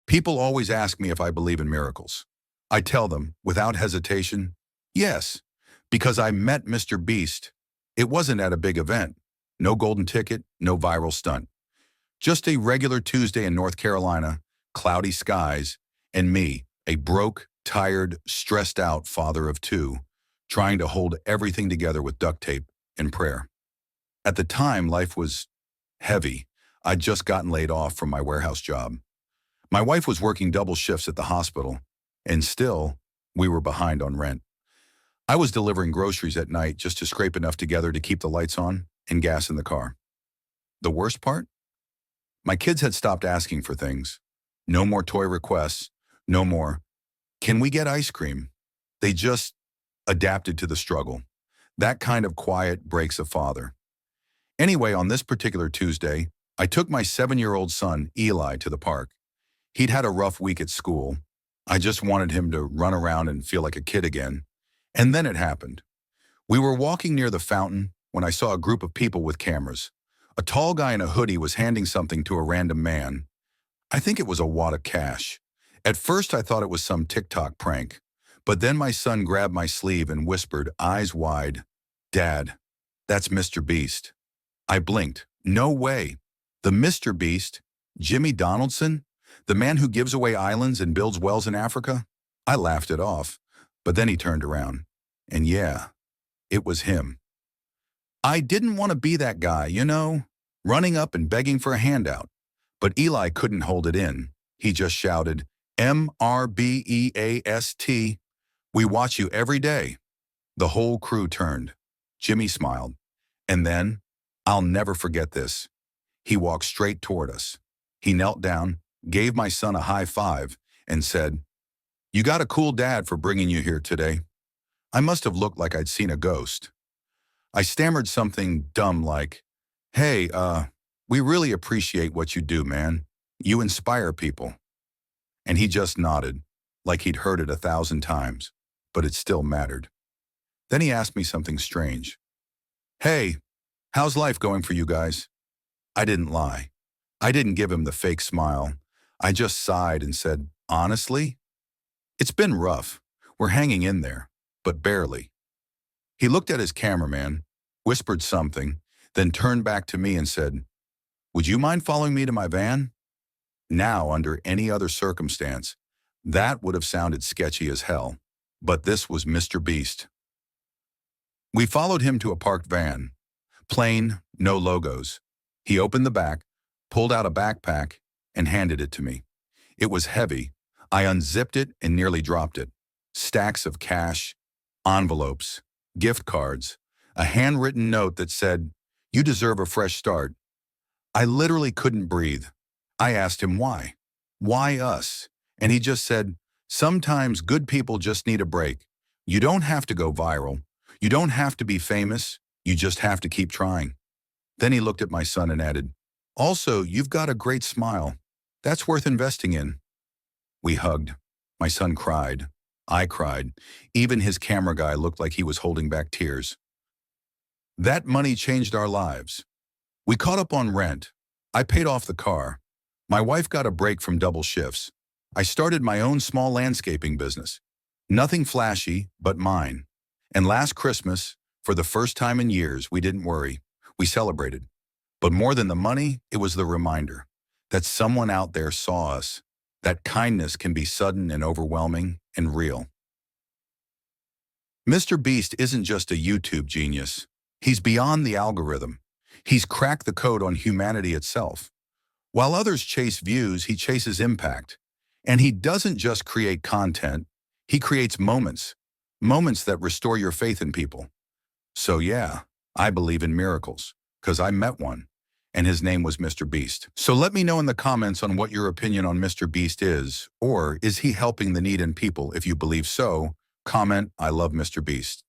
People always ask me if I believe in miracles. I tell them, without hesitation, yes, because I met Mr. Beast. It wasn't at a big event. No golden ticket, no viral stunt. Just a regular Tuesday in North Carolina, cloudy skies, and me, a broke, tired, stressed out father of two, trying to hold everything together with duct tape and prayer. At the time, life was heavy. I'd just gotten laid off from my warehouse job. My wife was working double shifts at the hospital, and still, we were behind on rent. I was delivering groceries at night just to scrape enough together to keep the lights on and gas in the car. The worst part? My kids had stopped asking for things. No more toy requests, no more, "Can we get ice cream?" They just adapted to the struggle. That kind of quiet breaks a father. Anyway, on this particular Tuesday, I took my 7-year-old son, Eli, to the park. He'd had a rough week at school. I just wanted him to run around and feel like a kid again. And then it happened. We were walking near the fountain when I saw a group of people with cameras. A tall guy in a hoodie was handing something to a random man. I think it was a wad of cash. At first I thought it was some TikTok prank, but then my son grabbed my sleeve and whispered, eyes wide, "Dad, that's Mr. Beast." I blinked. No way. The Mr. Beast? Jimmy Donaldson? The man who gives away islands and builds wells in Africa? I laughed it off, but then he turned around. And yeah, it was him. I didn't want to be that guy, running up and begging for a handout. But Eli couldn't hold it in. He just shouted, "MRBEAST, we watch you every day." The whole crew turned. Jimmy smiled. And then, I'll never forget this. He walked straight toward us. He knelt down, gave my son a high five, and said, "You got a cool dad for bringing you here today." I must have looked like I'd seen a ghost. I stammered something dumb like, "Hey, we really appreciate what you do, man. You inspire people." And he just nodded, like he'd heard it 1,000 times, but it still mattered. Then he asked me something strange. "Hey, how's life going for you guys?" I didn't lie. I didn't give him the fake smile. I just sighed and said, "Honestly, it's been rough. We're hanging in there, but barely." He looked at his cameraman, whispered something, then turned back to me and said, "Would you mind following me to my van?" Now, under any other circumstance, that would have sounded sketchy as hell, but this was Mr. Beast. We followed him to a parked van. Plain, no logos. He opened the back, pulled out a backpack, and handed it to me. It was heavy. I unzipped it and nearly dropped it. Stacks of cash, envelopes, gift cards, a handwritten note that said, "You deserve a fresh start." I literally couldn't breathe. I asked him why. Why us? And he just said, "Sometimes good people just need a break. You don't have to go viral. You don't have to be famous. You just have to keep trying." Then he looked at my son and added, "Also, you've got a great smile. That's worth investing in." We hugged. My son cried. I cried. Even his camera guy looked like he was holding back tears. That money changed our lives. We caught up on rent. I paid off the car. My wife got a break from double shifts. I started my own small landscaping business. Nothing flashy, but mine. And last Christmas, for the first time in years, we didn't worry. We celebrated. But more than the money, it was the reminder that someone out there saw us, that kindness can be sudden and overwhelming and real. Mr. Beast isn't just a YouTube genius. He's beyond the algorithm. He's cracked the code on humanity itself. While others chase views, he chases impact. And he doesn't just create content, he creates moments. Moments that restore your faith in people. So yeah, I believe in miracles, because I met one, and his name was Mr. Beast. So let me know in the comments on what your opinion on Mr. Beast is, or is he helping the need in people? If you believe so, comment, "I love Mr. Beast."